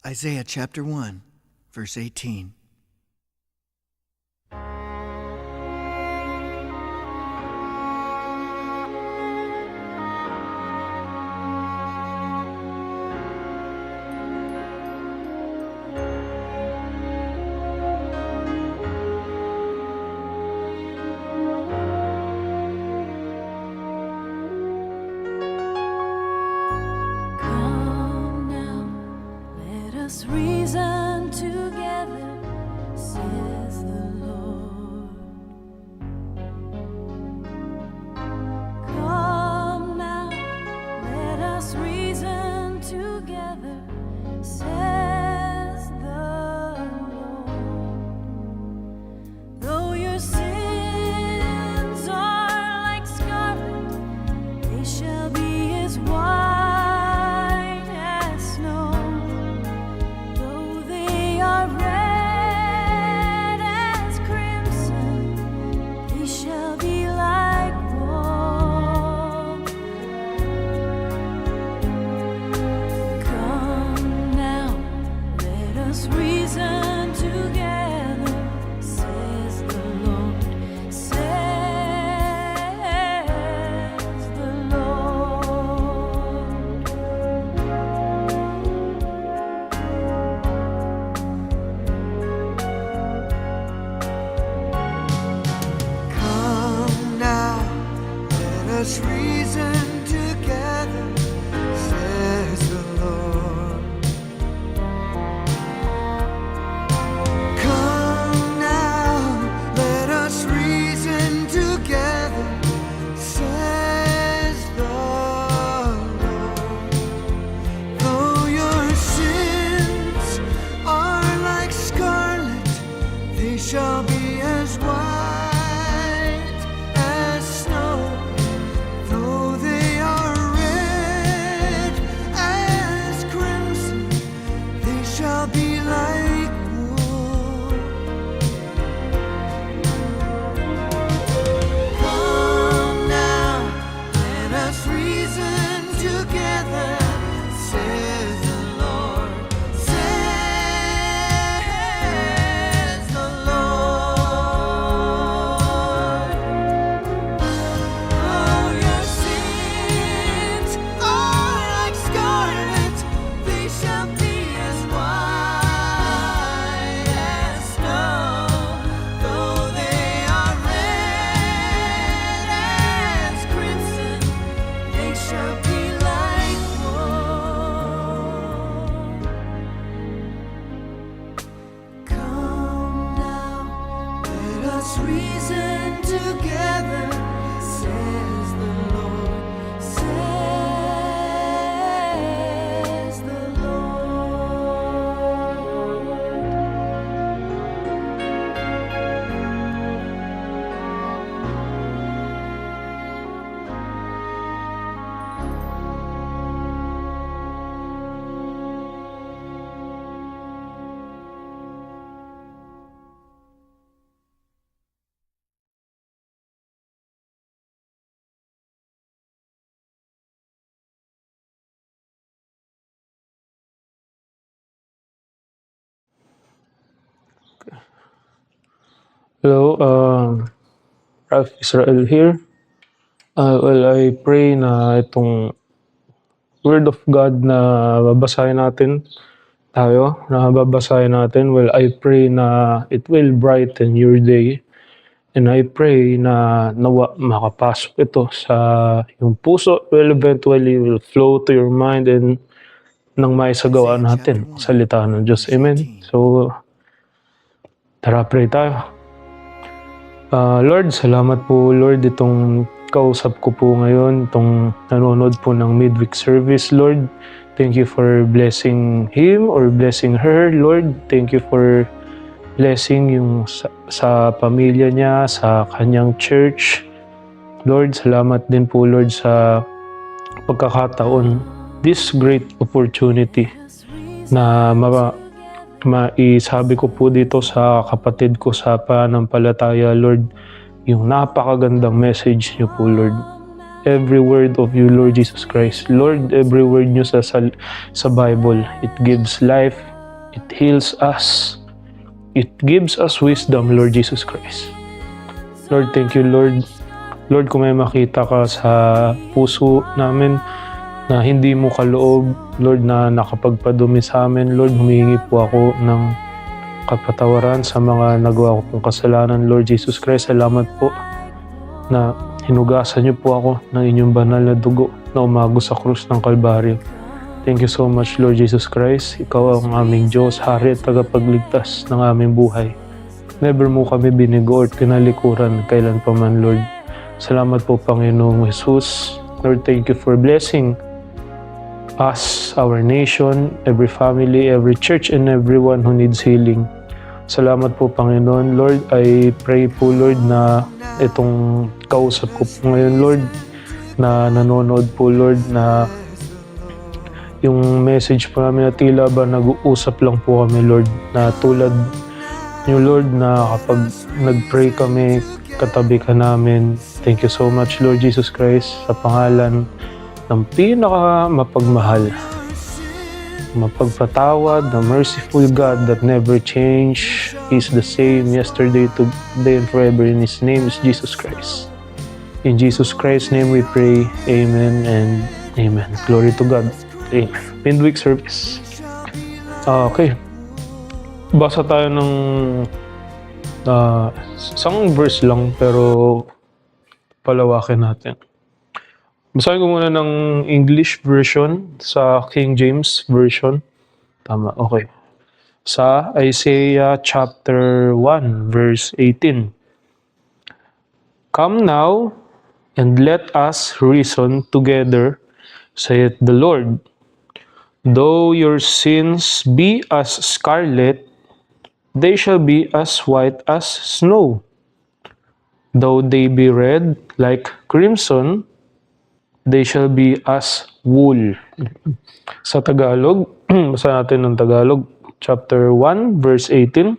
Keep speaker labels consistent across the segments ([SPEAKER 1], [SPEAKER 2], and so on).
[SPEAKER 1] Isaiah chapter 1, verse 18.
[SPEAKER 2] Come now, let us reason together, says the Lord. Come now, let us reason together, says the Lord. Though your sins are like scarlet, they shall be as white as snow. Though they are red as crimson, they shall be like wool. Come now, let us reason together, says the Lord, says the Lord.
[SPEAKER 1] Come now, let us reason together, says the Lord. Come now, let us reason together, says the Lord. Though your sins are like scarlet, they shall be as white as snow. Though they are red as crimson, they shall be like wool. Come now, let us reason together, says the Lord, says the Lord. Oh, your sins are like scarlet, they shall be as white as snow. Though they are red as crimson, they shall be like wool. Come now, let us reason together, says the Lord, says the
[SPEAKER 3] Hello, Ralph Israel here. I pray na itong Word of God na babasahin natin I pray na it will brighten your day. And I pray na nawa makapasok ito sa iyong puso, will eventually will flow to your mind and nang maisagawa
[SPEAKER 1] Isaiah
[SPEAKER 3] natin
[SPEAKER 1] chapter 1,
[SPEAKER 3] ang salita ng Diyos.
[SPEAKER 1] verse
[SPEAKER 3] Amen.
[SPEAKER 1] 18.
[SPEAKER 3] So, tara pray tayo. Lord, salamat po Lord itong kausap ko po ngayon, itong nanonood po ng midweek service, Lord. Thank you for blessing him or blessing her, Lord. Thank you for blessing yung sa pamilya niya, sa kanyang church. Lord, salamat din po Lord sa pagkakataon, this great opportunity na maisabi ko po dito sa kapatid ko sa pananampalataya, Lord, yung napakagandang message niyo po, Lord. Every word of you, Lord Jesus Christ. Lord, every word niyo sa Bible, it gives life, It heals us. It gives us wisdom, Lord Jesus Christ. Lord, thank you, Lord. Lord, kung may makita ka sa puso namin na hindi mo kaloob, Lord, na nakapagpadumi sa amin, Lord, humihingi po ako ng kapatawaran sa mga nagawa ko pong kasalanan, Lord Jesus Christ. Salamat po na hinugasan niyo po ako ng inyong banal na dugo na umagos sa krus ng Kalbaryo. Thank you so much, Lord Jesus Christ. Ikaw ang aming Diyos, Hari at tagapagligtas ng aming buhay. Never mo kami binigo at kinalikuran kailan pa man, Lord. Salamat po, Panginoong Jesus. Lord, thank you for blessing us, our nation, every family, every church, and everyone who needs healing. Salamat po, Panginoon. Lord, I pray po, Lord, na itong kausap ko po ngayon, Lord, na nanonood po, Lord, na yung message po namin na tila ba nag-uusap lang po kami, Lord, na tulad niyo, Lord, na kapag nag-pray kami, katabi ka namin. Thank you so much, Lord Jesus Christ, sa pangalan ng pinaka mapagmahal, mapagpatawad, the merciful God that never change. He's the same yesterday, today, and forever. In His name is Jesus Christ. In Jesus Christ's name we pray. Amen and amen. Glory to God. Amen. Midweek service. Okay. Basa tayo ng isang verse lang pero palawakin natin. Basahin ko muna ng English version sa King James Version. Tama, okay. Sa Isaiah chapter 1, verse 18. Come now, and let us reason together, saith the Lord. Though your sins be as scarlet, they shall be as white as snow. Though they be red like crimson, they shall be as wool. Sa Tagalog, basa natin ng Tagalog, chapter 1, verse 18.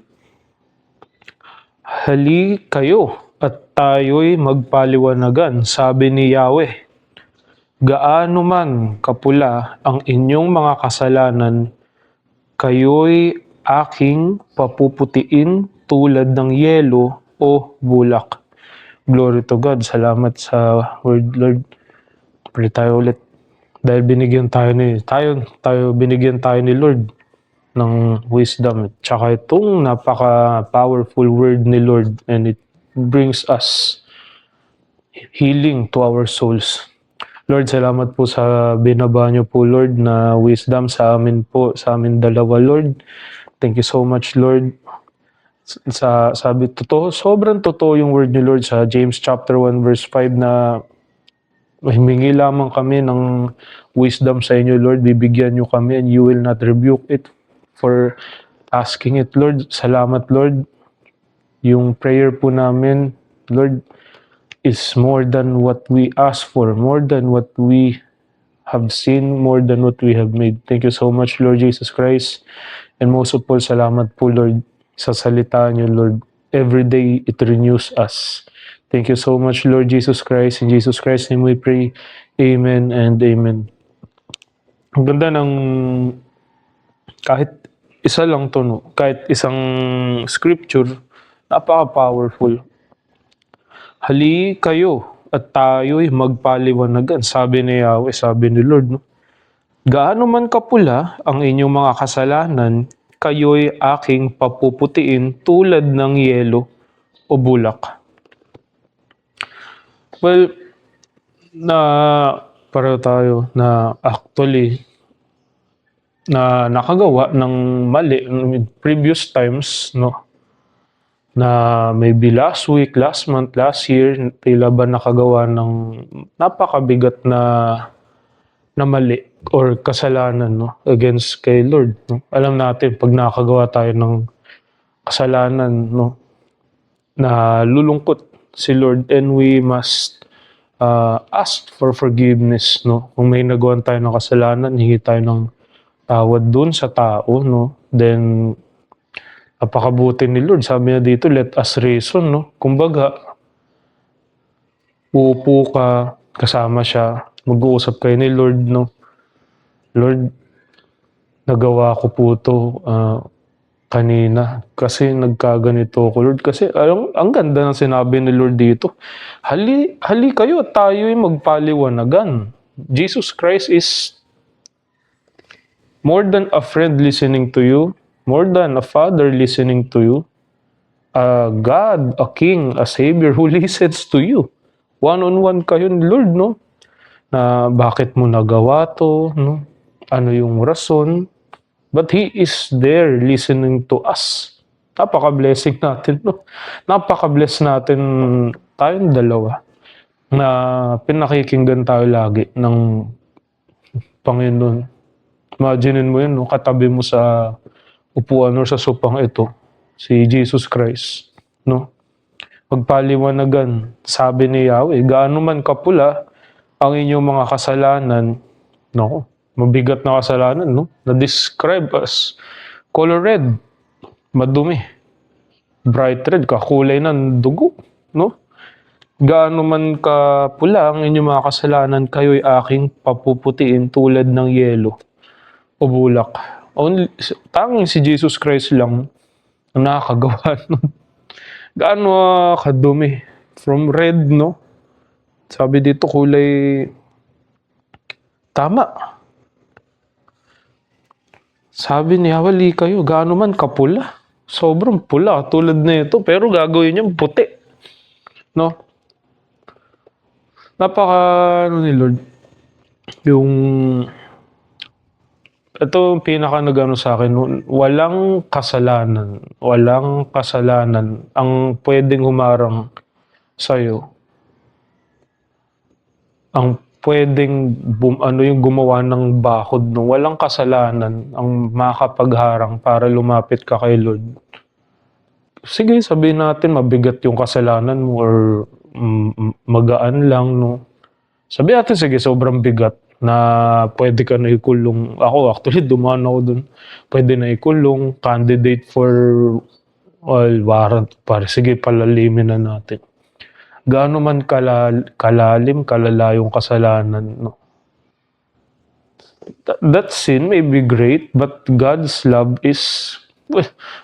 [SPEAKER 3] Hali kayo at tayo'y magpaliwanagan, sabi ni Yahweh. Gaano man kapula ang inyong mga kasalanan, kayo'y aking papuputiin tulad ng yelo o bulak. Glory to God. Salamat sa word, Lord. Pray tayo ulit. Dahil binigyan tayo binigyan tayo ni Lord ng wisdom. Tsaka itong napaka-powerful word ni Lord, and it brings us healing to our souls. Lord, salamat po sa binaba niyo po, Lord, na wisdom sa amin po, sa amin dalawa, Lord. Thank you so much, Lord. Sabi totoo, sobrang totoo yung word ni Lord sa James chapter 1 verse 5 na humingi lamang kami ng wisdom sa inyo, Lord. Bibigyan niyo kami and you will not rebuke it for asking it, Lord. Salamat, Lord. Yung prayer po namin, Lord, is more than what we ask for, more than what we have seen, more than what we have made. Thank you so much, Lord Jesus Christ. And most of all, salamat po, Lord, sa salita niyo, Lord. Every day, it renews us. Thank you so much, Lord Jesus Christ. In Jesus Christ's name we pray. Amen and amen. Ang ganda ng kahit isa lang to, no? Kahit isang scripture, napaka-powerful. Hali kayo at tayo'y magpaliwanagan, sabi ni Yahweh, sabi ni Lord, no? Gaano man kapula ang inyong mga kasalanan, kayo'y aking papuputiin tulad ng yelo o bulak. Well, pareho tayo na actually na nakagawa ng mali in previous times, no? Na maybe last week, last month, last year, tila ba nakagawa ng napakabigat na mali or kasalanan, no? Against kay Lord, no? Alam natin pag nakagawa tayo ng kasalanan, no, na lulungkot si Lord, and we must ask for forgiveness, no? Kung may nagawa tayo ng kasalanan, hingi tayo ng tawad dun sa tao, no? Then napakabuti ni Lord. Sabi niya dito, let us reason, no? Kumbaga, uupo ka, kasama siya, mag-uusap kayo ni Lord, no? Lord, nagawa ko po to kanina. Kasi nagkaganito ako, Lord. Kasi ang ganda ng sinabi ni Lord dito. Hali kayo at tayo'y magpaliwanagan. Jesus Christ is more than a friend listening to you, more than a father listening to you, a God, a King, a Savior who listens to you. One-on-one kayo ni Lord, no? Na bakit mo nagawa to, no? Ano yung rason? But He is there listening to us. Napaka-blessing natin, no? Napaka-bless natin tayong dalawa na pinakikinggan tayo lagi ng Panginoon. Imaginein mo yun, no? Katabi mo sa upuan or sa supang ito, si Jesus Christ, no? Magpaliwanagan, sabi ni Yahweh, gaano man kapula ang inyong mga kasalanan, no? Mabigat na kasalanan, no? Na-describe as color red, madumi. Bright red, kakulay ng dugo, no? Gaano man kapula ang inyong mga kasalanan, kayo'y aking papuputiin tulad ng yelo o bulak. Tanging si Jesus Christ lang ang nakakagawa nun. Gaano kadumi. From red, no? Sabi dito kulay tama. Sabi niya, wali kayo, gaano man kapula. Sobrang pula, tulad na ito. Pero gagawin niyang puti. No? Napaka, ni Lord, yung ito ang pinaka nagano sa akin, walang kasalanan ang pwedeng humarang sa'yo. Ang pwedeng yung gumawa ng bakod, no? Walang kasalanan ang makakapagharang para lumapit ka kay Lord. Sige, sabihin natin mabigat yung kasalanan mo or magaan lang, no? Sabihin natin, sige, sobrang bigat na pwede ka na ikulong. Ako, actually, dumaan ako dun. Pwede na ikulong, candidate for warrant. Sige, palalimin na natin. Gaano man kalalim, kalala yung kasalanan, no? That sin may be great, but God's love is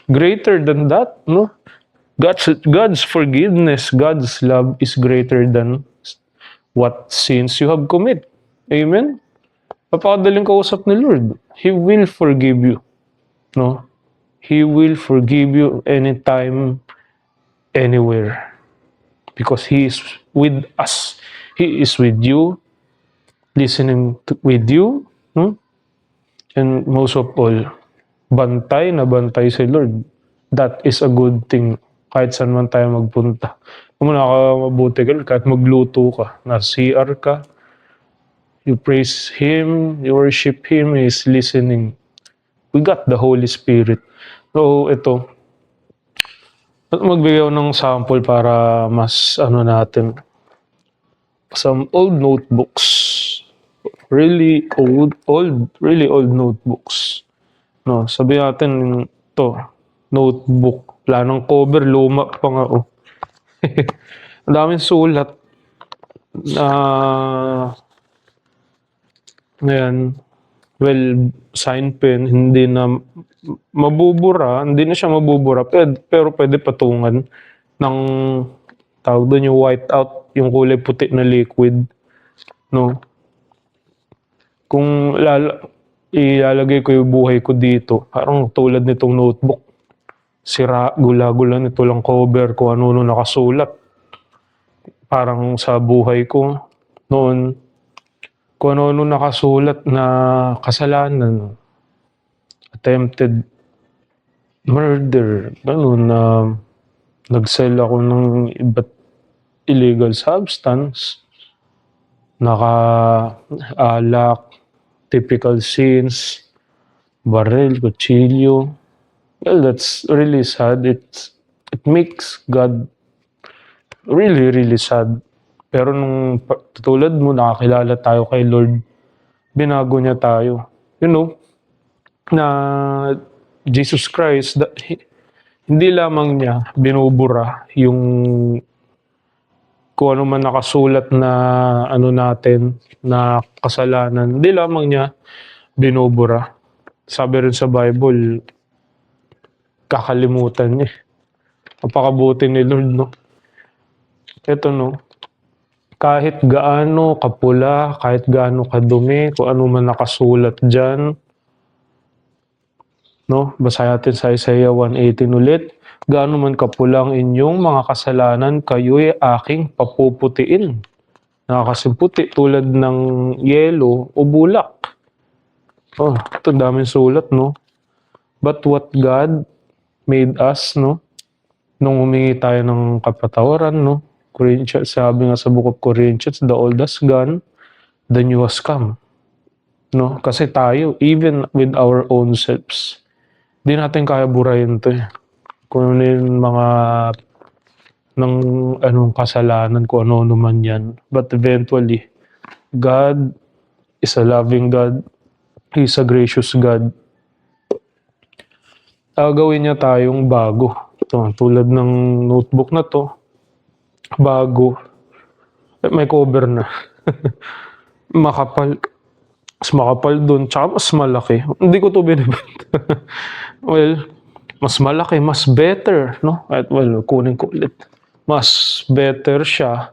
[SPEAKER 3] greater than that, no? God's forgiveness, God's love is greater than what sins you have commit. Amen? Napakadaling kausap ni Lord. He will forgive you. No? He will forgive you anytime, anywhere. Because He is with us. He is with you, with you. No? And most of all, bantay na bantay si Lord. That is a good thing. Kahit saan man tayo magpunta. Kung nakakabuti ka, kahit magluto ka, na-CR ka, you praise Him, you worship Him, He is listening. We got the Holy Spirit. So, ito. Magbigay ako ng sample para mas natin. Some old notebooks. Really old notebooks. No, sabi natin to notebook. Wala ng cover, luma pa nga. Oh. Ang daming sulat. Ngayon, well, sign pen, hindi na siya mabubura, pero pwede patungan ng tawag doon yung whiteout, yung kulay puti na liquid, no? Kung ilalagay ko yung buhay ko dito, parang tulad nitong notebook, sira, gula-gula nito lang cover, kung ano nakasulat. Parang sa buhay ko noon, kung ano nakasulat na kasalanan, attempted murder, gano'n, na nag-sell ako ng iba't illegal substance, alak, typical sins, baril, kutsilyo. Well, that's really sad. It makes God really, really sad. Pero nung tulad mo, nakakilala tayo kay Lord, binago niya tayo. You know, na Jesus Christ, hindi lamang niya binubura yung kung ano man nakasulat na natin, na kasalanan. Hindi lamang niya binubura. sabi rin sa Bible, kakalimutan niya. Napakabuti ni Lord, no? Ito, no? Kahit gaano kapula, kahit gaano kadumi, kung ano man nakasulat dyan, no? Basahin natin sa Isaiah 1:18 ulit. Gaano man kapula ang inyong mga kasalanan, kayo'y aking papuputiin. Nakakasimputi tulad ng yelo o bulak. Oh, ito daming sulat, no? But what God made us, no? Nung humingi tayo ng kapatawaran, no? Corinthians, sabi nga sa Book of Corinthians, the old has gone, the new has come. No? Kasi tayo, even with our own selves, di natin kaya burahin to eh. Kung ano yung mga ng anong kasalanan, kung ano naman yan. But eventually, God is a loving God. He's a gracious God. Gawin niya tayong bago. Ito, tulad ng notebook na to, bago. May cover na. Makapal. Mas makapal dun. Tsaka mas malaki. Hindi ko to binibenta. Well, mas malaki, mas better, no? At well, kunin ko ulit. Mas better siya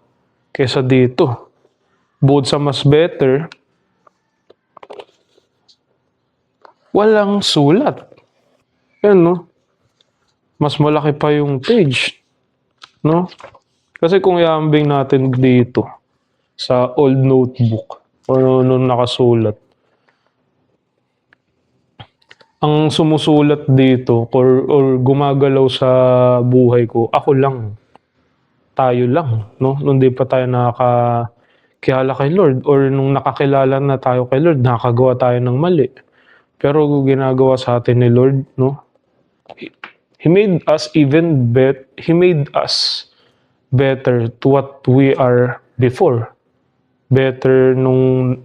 [SPEAKER 3] kesa dito. Bukod sa mas better, walang sulat. Yan, no? Mas malaki pa yung page. No? Kasi kung iambing natin dito sa old notebook o nung nakasulat, ang sumusulat dito or gumagalaw sa buhay ko, ako lang. Tayo lang. No? Nung di pa tayo nakakilala kay Lord or nung nakakilala na tayo kay Lord, nakagawa tayo ng mali. Pero ginagawa sa atin ni Lord, no? He made us He made us better to what we are before. Better nung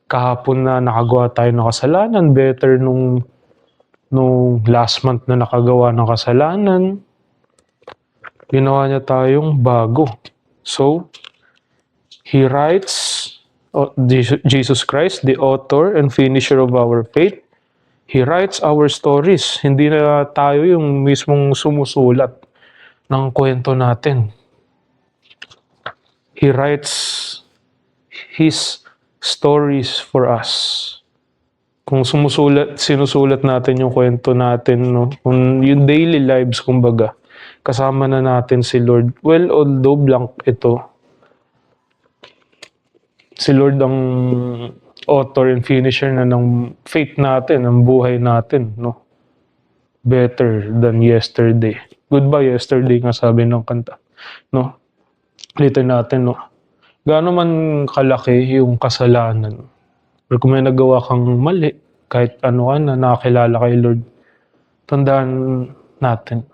[SPEAKER 3] kahapon na nakagawa tayo ng kasalanan. Better nung last month na nakagawa ng kasalanan. Ginawa niya tayong bago. So, He writes, Jesus Christ, the author and finisher of our faith, He writes our stories. Hindi na tayo yung mismong sumusulat ng kwento natin. He writes His stories for us. Kung sinusulat natin yung kwento natin, no? Kung yung daily lives, kumbaga, kasama na natin si Lord. Well, although blank ito, si Lord ang author and finisher na ng faith natin, ng buhay natin, no? Better than yesterday. Goodbye yesterday nga sabi ng kanta, no? Ulitin natin, no? Gaano man kalaki yung kasalanan, or kung may nagawa kang mali, kahit ano ka na, nakakilala kay Lord, tandaan natin,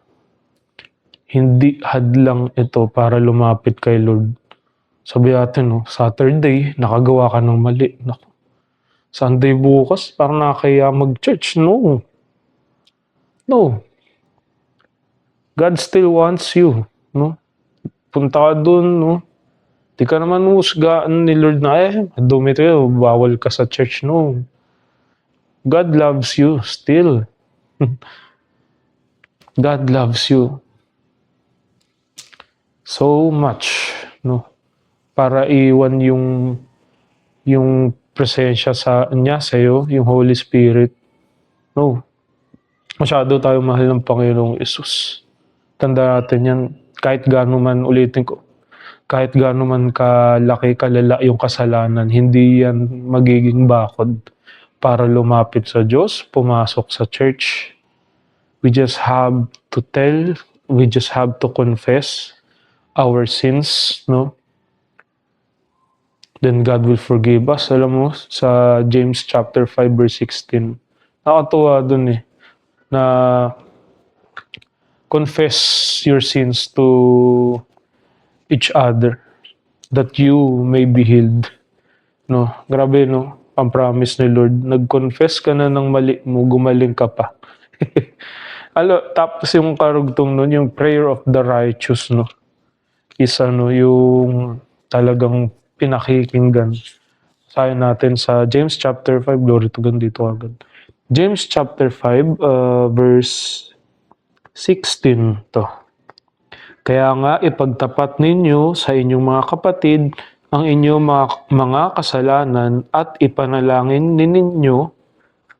[SPEAKER 3] hindi hadlang ito para lumapit kay Lord. Sabi natin, no, Saturday, nakagawa ka ng mali. Naku. Sunday bukas, parang nakakaya mag-church. No. No. God still wants you. No? Punta ka dun, no? Di ka naman husgaan ni Lord na, dumi tayo, bawal ka sa church. No. God loves you still. God loves you so much, no? Para iwan yung presensya niya sa iyo, yung Holy Spirit. No. Masyado tayo mahal ng Panginoong Yesus. Tanda natin yan, kahit gaano man, ulitin ko, kahit gaano man kalaki, kalala yung kasalanan, hindi yan magiging bakod para lumapit sa Diyos, pumasok sa church. We just have to we just have to confess our sins, no? Then God will forgive us. Alam mo, sa James chapter 5 verse 16, nakatuwa dun eh, na confess your sins to each other that you may be healed. No, grabe, no? Ang promise ni Lord, nag-confess ka na ng mali mo, gumaling ka pa. Tapos yung karugtong nun, yung prayer of the righteous, no? Is yung talagang pinakikinggan. Sabi natin sa James chapter 5, glory to God dito agad. James chapter 5, verse 16 to. Kaya nga ipagtapat ninyo sa inyong mga kapatid ang inyong mga kasalanan at ipanalangin ninyo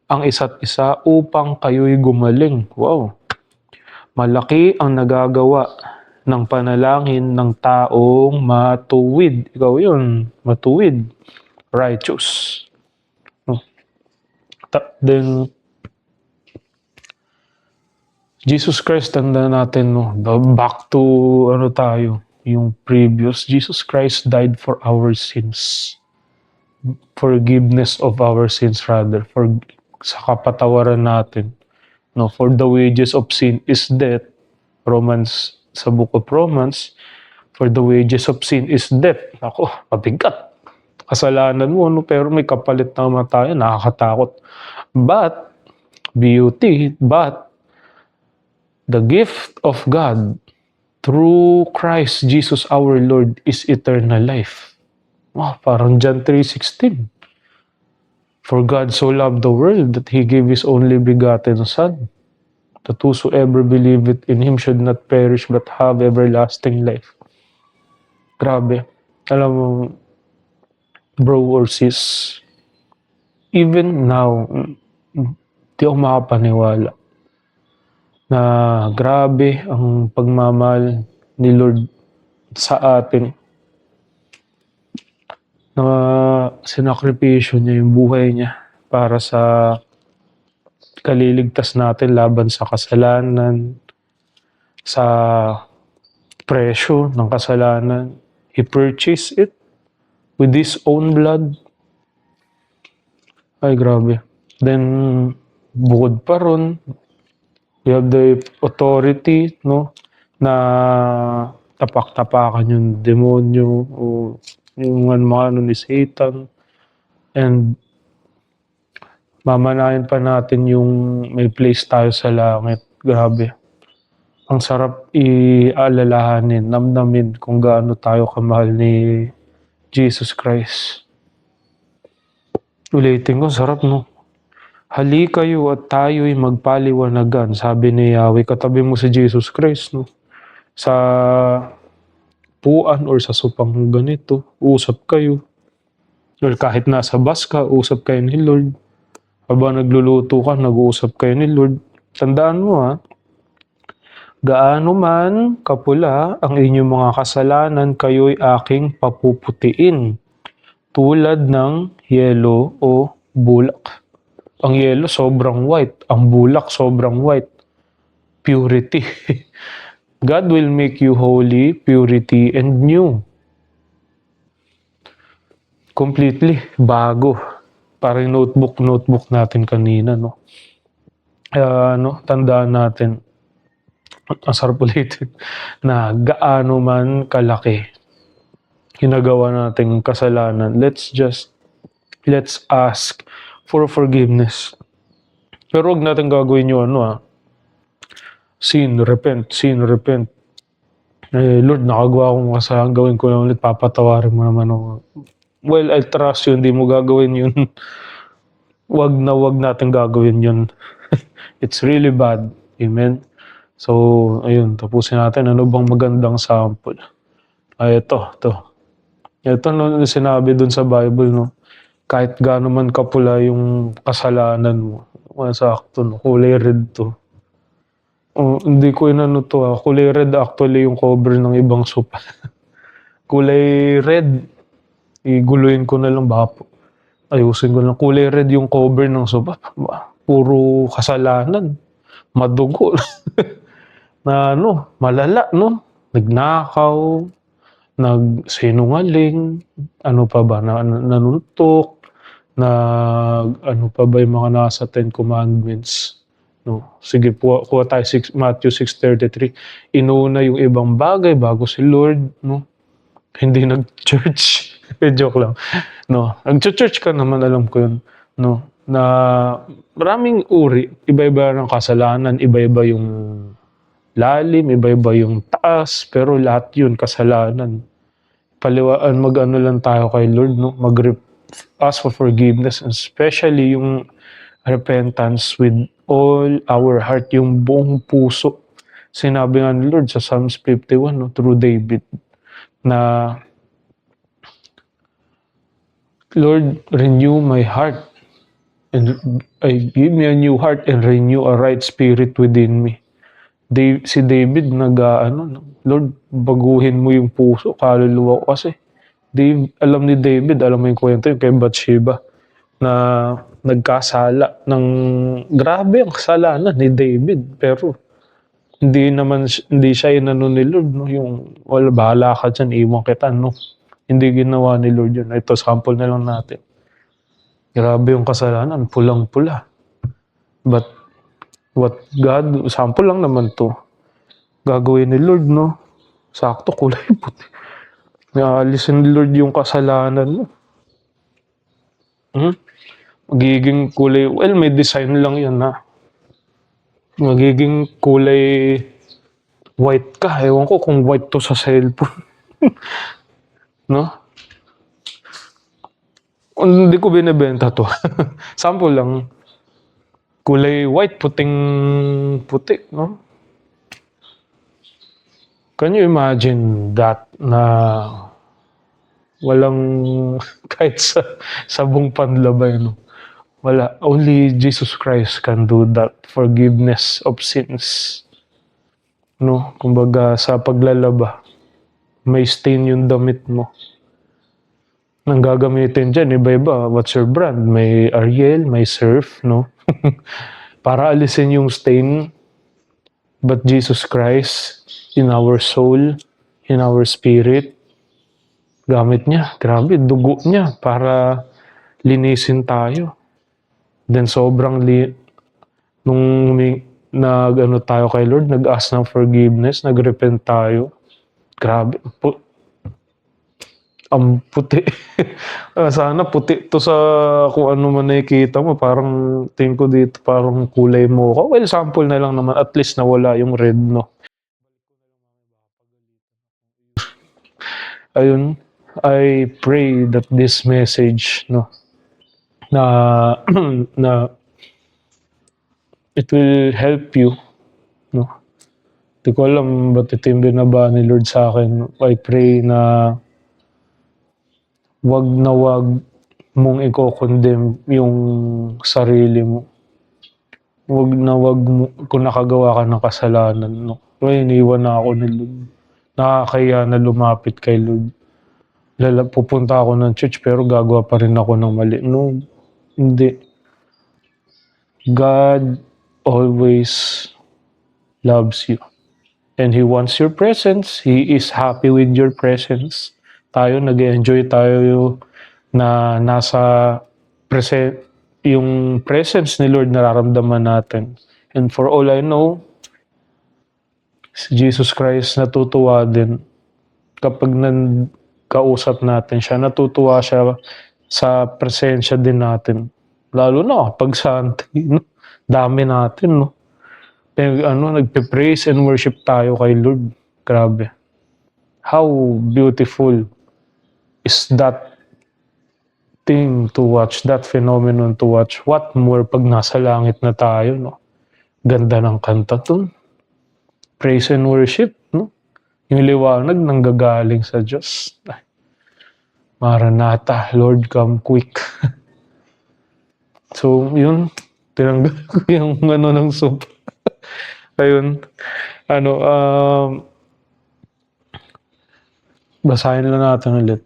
[SPEAKER 3] ang isa't isa upang kayo'y gumaling. Wow! Malaki ang nagagawa ng panalangin ng taong matuwid. Ikaw yun, matuwid. Righteous. No? Then, Jesus Christ, tanda natin, no? Back to, yung previous. Jesus Christ died for our sins. Forgiveness of our sins, rather. Sa kapatawaran natin. No, for the wages of sin is death. Sa book of Romans, for the wages of sin is death. Ako, mabigat. Kasalanan mo, no? Pero may kapalit naman tayo, nakakatakot. But the gift of God through Christ Jesus our Lord is eternal life. Wow, parang John 3:16. For God so loved the world that He gave His only begotten Son, that whosoever believeth in Him should not perish but have everlasting life. Grabe. Alam mo, bro or sis, even now, di ako makapaniwala na grabe ang pagmamahal ni Lord sa atin. Na sinakripisyo niya yung buhay niya para sa kaliligtas natin laban sa kasalanan, sa presyo ng kasalanan. He purchased it with His own blood. Ay, grabe. Then, bukod pa ron, we have the authority, no, na tapak-tapakan yung demonyo o yung ano ni Satan. And mamanahin pa natin yung may place tayo sa langit. Grabe. Ang sarap iaalalahanin, namnamin kung gaano tayo kamahal ni Jesus Christ. Ulitin ko, sarap, no? Hali kayo at tayo'y magpaliwanagan, sabi ni Yahweh. Katabi mo si Jesus Christ, no? Sa puan or sa supang ganito, usap kayo. Or kahit nasa bus ka, usap kayo ni Lord. Habang nagluluto ka, nag-uusap kayo ni Lord. Tandaan mo, ha? Gaano man kapula ang inyong mga kasalanan, kayo'y aking papuputiin. Tulad ng yelo o bulak. Ang yelo sobrang white, ang bulak sobrang white. Purity. God will make you holy, purity, and new. Completely bago. Parang notebook natin kanina, no? Tandaan natin, ang sarap ulitin, na gaano man kalaki ginagawa nating kasalanan, let's ask for forgiveness. Pero huwag natin gagawin yung sin, repent. Lord, nakagawa akong kasalanan, gawin ko na ulit, papatawarin mo naman ako. Well, I trust you, hindi mo gagawin yun. Wag natin gagawin yun. It's really bad. Amen? So, ayun, tapusin natin. Ano bang magandang sample? Ito. Ito sinabi dun sa Bible, no? Kahit gaano man kapula yung kasalanan mo. Masakto, no? Kulay red to. Hindi ko to. Kulay red actually yung cover ng ibang sopa. Kulay red. Iguluhin ko na lang baka ayusin ko lang. Kulay red yung cover ng sopa. Puro kasalanan. Madugo. Na malala, no? Nagnakaw, nagsinungaling, nanuntok, ano pa ba yung mga nasa 10 Commandments. No? Sige, kuha tayo Matthew 6:33. Inuna yung ibang bagay bago si Lord, no? Hindi nag-church. Joke lang. No, nag-church ka naman, alam ko yun. No, na maraming uri, iba-iba ng kasalanan, iba-iba yung lalim, iba-iba yung taas, pero lahat yun kasalanan. Mag-ano lang tayo kay Lord, no? Ask for forgiveness, and especially yung repentance with all our heart, yung buong puso. Sinabi nga ni Lord sa Psalms 51, no, through David, na Lord, renew my heart and give me a new heart and renew a right spirit within me. Si David Lord, baguhin mo yung puso, kaluluwa ko kasi. Alam ni David, alam mo yung kwento yung kay Bathsheba na nagkasala ng grabe ang kasalanan ni David, pero hindi siya inano ni Lord, no, yung wala, bahala ka dyan, iwan kita, no. Hindi ginawa ni Lord yun. Ito, sample na lang natin. Grabe yung kasalanan, pulang-pula. But what God, sample lang naman to, gagawin ni Lord, no? Sakto, kulay puti. Naalisin ni Lord yung kasalanan mo. Magiging kulay, well, may design lang yan, ha. Magiging kulay white ka. Ewan ko kung white to sa cellphone. No? Hindi ko binibenta to. Sample lang. Kulay white, puting-puti, no? Can you imagine that na walang kahit sa buong panlabay, no? Wala. Only Jesus Christ can do that. Forgiveness of sins. No? Kumbaga sa paglalaba, may stain yung damit mo. Nang gagamitin dyan, iba-iba. What's your brand? May Ariel, may Surf, no? Para alisin yung stain. But Jesus Christ, in our soul, in our spirit, gamit niya. Grabe, dugo niya para linisin tayo. Then sobrang nung nag-ano tayo kay Lord, nag-ask ng forgiveness, nag-repent tayo. Grabe, ang puti. Sana puti to sa kung ano man nakikita mo. Parang tingin ko dito, parang kulay mo ko. Well, sample na lang naman. At least nawala yung red, no? Ayun, I pray that this message, no, na na it will help you, no? Di ko alam ba't ito yung binaba ni Lord sa akin. I pray na wag mong i-condemn yung sarili mo. Wag mo, kung nakagawa ka ng kasalanan, no? Kaya iniwan na ako ni Lord. Nakakaya na lumapit kay Lord. Pupunta ako ng church pero gagawa pa rin ako ng mali. No, hindi. God always loves you. And He wants your presence. He is happy with your presence. Tayo, nag-enjoy tayo na nasa yung presence ni Lord nararamdaman natin. And for all I know, si Jesus Christ natutuwa din kapag kausap natin siya. Natutuwa siya sa presensya din natin. Lalo na kapag Sunday, no? Dami natin, no? Nagpe-praise and worship tayo kay Lord. Grabe. How beautiful is that thing to watch, that phenomenon to watch. What more pag nasa langit na tayo, no? Ganda ng kanta to. Praise and worship, no? Yung liwanag nanggagaling sa Diyos. Maranatha, Lord, come quick. So, yun. Tinanggal ko yung ng soup. Ayun. Basahin na natin ulit.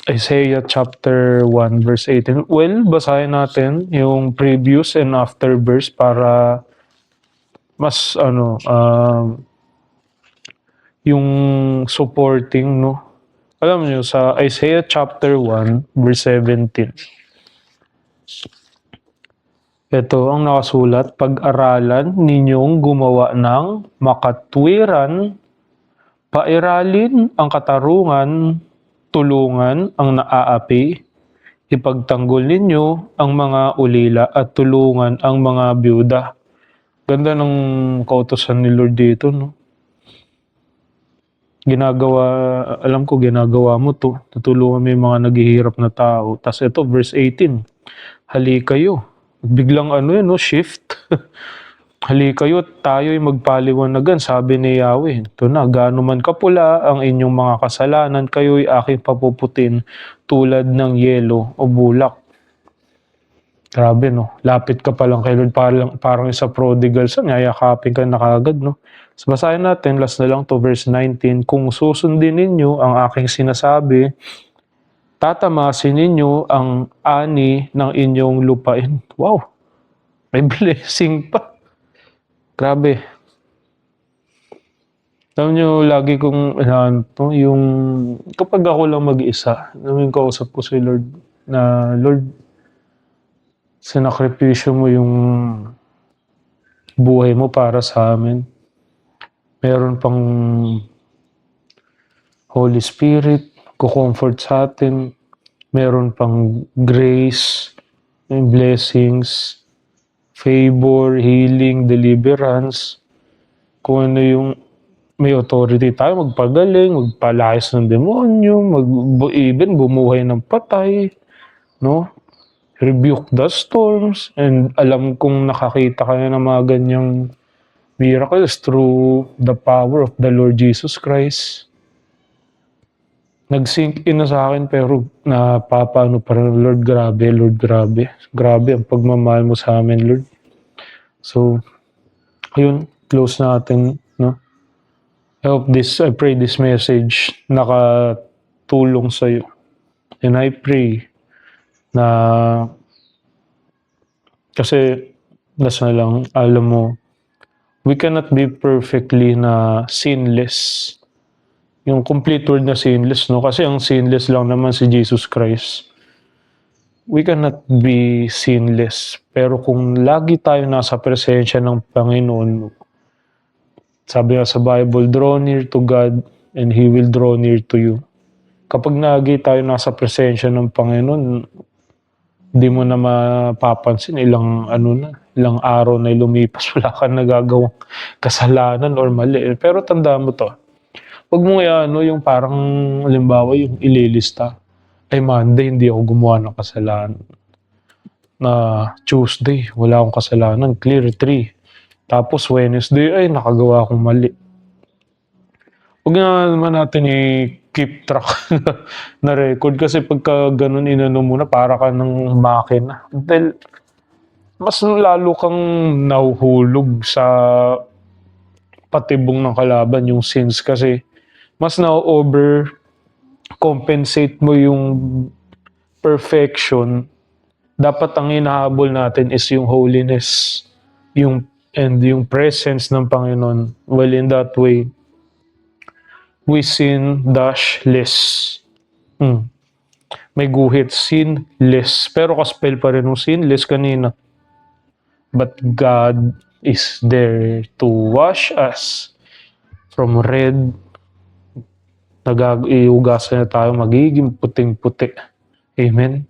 [SPEAKER 3] Isaiah chapter 1 verse 18. Well, basahin natin yung previous and after verse para mas yung supporting, no? Alam niyo sa Isaiah chapter 1 verse 17. Ito ang nakasulat, pag-aralan ninyong gumawa ng makatwiran, pairalin ang katarungan, tulungan ang naaapi, ipagtanggol ninyo ang mga ulila at tulungan ang mga byuda. Ganda ng kautusan ni Lord dito, no? Alam ko ginagawa mo to. Tutulungan mo yung mga naghihirap na tao. Tapos ito, verse 18. hali kayo. Biglang ano yun, no? Shift. Hali kayo, tayo'y magpaliwanagan, sabi ni Yahweh. Ito na, gaano man kapula ang inyong mga kasalanan, kayo'y aking papuputin tulad ng yelo o bulak. Grabe, no? Lapit ka pa lang kay Lord, parang isa prodigal son, yayakapin ka na kagad, no? So, basahin natin, last na lang to, verse 19. Kung susundin ninyo ang aking sinasabi, tatamasin ninyo ang ani ng inyong lupain. Wow! May blessing pa. Grabe. Alam nyo, lagi kong, yung, kapag ako lang mag-isa, namin kausap ko si Lord, na Lord, sinakripisyo mo yung buhay mo para sa amin. Meron pang Holy Spirit, kukomfort sa atin. Meron pang grace, blessings, favor, healing, deliverance. Kung ano yung may authority tayo, magpagaling, magpalayas ng demonyo, even bumuhay ng patay, no? Rebuke the storms, and alam kong nakakita kayo ng mga ganyang miracles through the power of the Lord Jesus Christ. Nag-sink in na sa akin pero napapano pa rin, Lord grabe, Lord grabe. Grabe ang pagmamahal mo sa amin, Lord. So, ayun, close natin, no? I pray this message nakatulong sa'yo. And I pray na kasi last na lang, alam mo, we cannot be perfectly na sinless. Yung complete word na sinless, no? Kasi ang sinless lang naman si Jesus Christ. We cannot be sinless. Pero kung lagi tayo nasa presensya ng Panginoon, sabi nga sa Bible, draw near to God and He will draw near to you. Kapag lagi tayo nasa presensya ng Panginoon, hindi mo na mapapansin ilang araw na lumipas, wala kang nagagawang kasalanan or mali. Pero tandaan mo to, huwag mo yung parang, halimbawa, yung ililista. Ay, Monday, hindi ako gumawa ng kasalanan. Na Tuesday, wala akong kasalanan. Clear 3. Tapos Wednesday, ay, nakagawa akong mali. Huwag na naman natin i-keep track na record kasi pagka ganun inano muna, para ka ng makina. Dahil mas lalo kang nahuhulog sa patibong ng kalaban, yung sins, kasi mas na-over-compensate mo yung perfection. Dapat ang hinahabol natin is yung holiness, yung presence ng Panginoon. Well, in that way, we sin less. May guhit, sinless. Pero kaspell pa rin yung sinless kanina. But God is there to wash us from red. Iugasan na tayo, magiging puting-puti. Amen?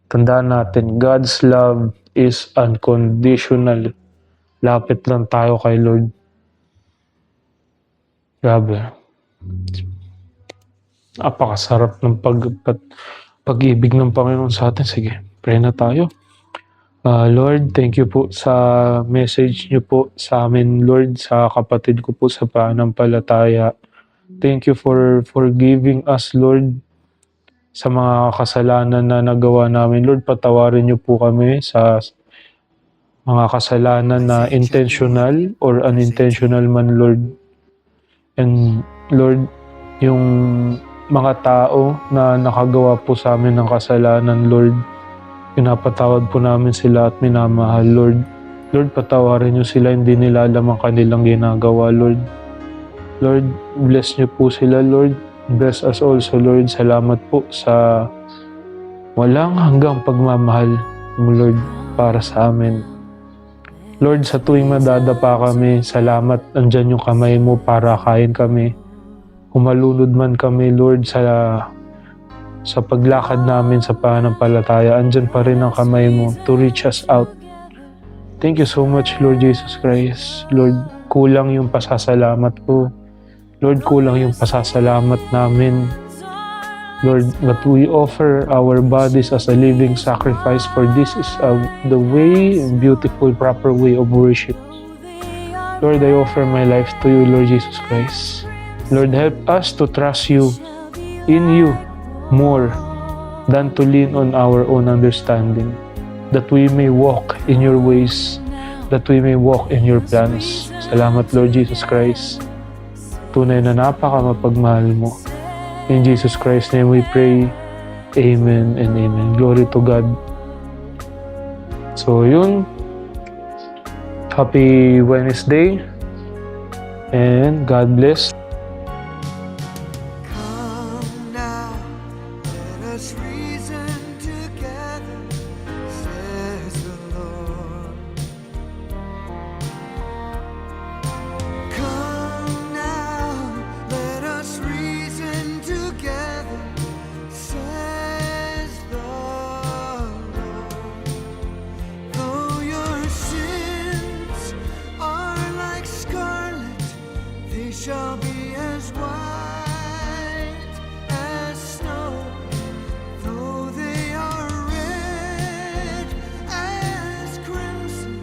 [SPEAKER 3] Tandaan natin, God's love is unconditional. Lapit lang tayo kay Lord. Grabe. Napakasarap ng pag-ibig ng Panginoon sa atin. Sige, pray na tayo. Lord, thank you po sa message niyo po sa amin, Lord, sa kapatid ko po sa pananampalataya. Thank you for forgiving us, Lord, sa mga kasalanan na nagawa namin. Lord, patawarin niyo po kami sa mga kasalanan na intentional or unintentional man, Lord. And Lord, yung mga tao na nakagawa po sa amin ng kasalanan, Lord, pinapatawad po namin sila at minamahal, Lord. Lord, patawarin niyo sila, hindi nila alam ang kanilang ginagawa, Lord. Lord, bless niyo po sila, Lord. Bless us also, Lord. Salamat po sa walang hanggang pagmamahal mo, Lord, para sa amin. Lord, sa tuwing madadapa kami, salamat, andyan yung kamay mo para kain kami. Humalunod man kami, Lord, sa paglakad namin sa pananampalataya, andyan pa rin ang kamay mo to reach us out. Thank you so much, Lord Jesus Christ. Lord, kulang yung pasasalamat ko. Lord, kulang yung pasasalamat namin. Lord, but we offer our bodies as a living sacrifice, for this is the way, beautiful, proper way of worship. Lord, I offer my life to you, Lord Jesus Christ. Lord, help us to trust you, in you, more than to lean on our own understanding, that we may walk in your ways, that we may walk in your plans. Salamat, Lord Jesus Christ. Tunay na mapagmahal mo. In Jesus Christ's name we pray. Amen and amen. Glory to God. So yun. Happy Wednesday. And God bless.
[SPEAKER 1] Come now, let us reason together, says the Lord. Come now, let us reason together, says the Lord. Though your sins are like scarlet, they shall be as white as snow. Though they are red as crimson,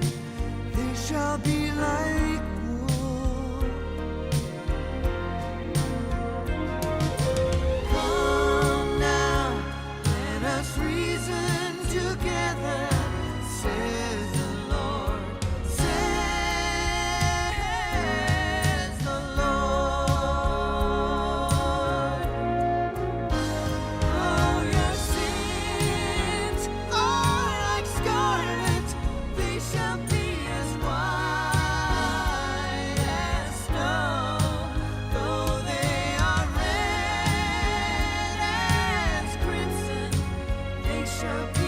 [SPEAKER 1] they shall be like wool. Come now, let us reason together, says the Lord, says the Lord. Though your sins are like scarlet, they shall be as white as snow. Though they are red as crimson, they shall be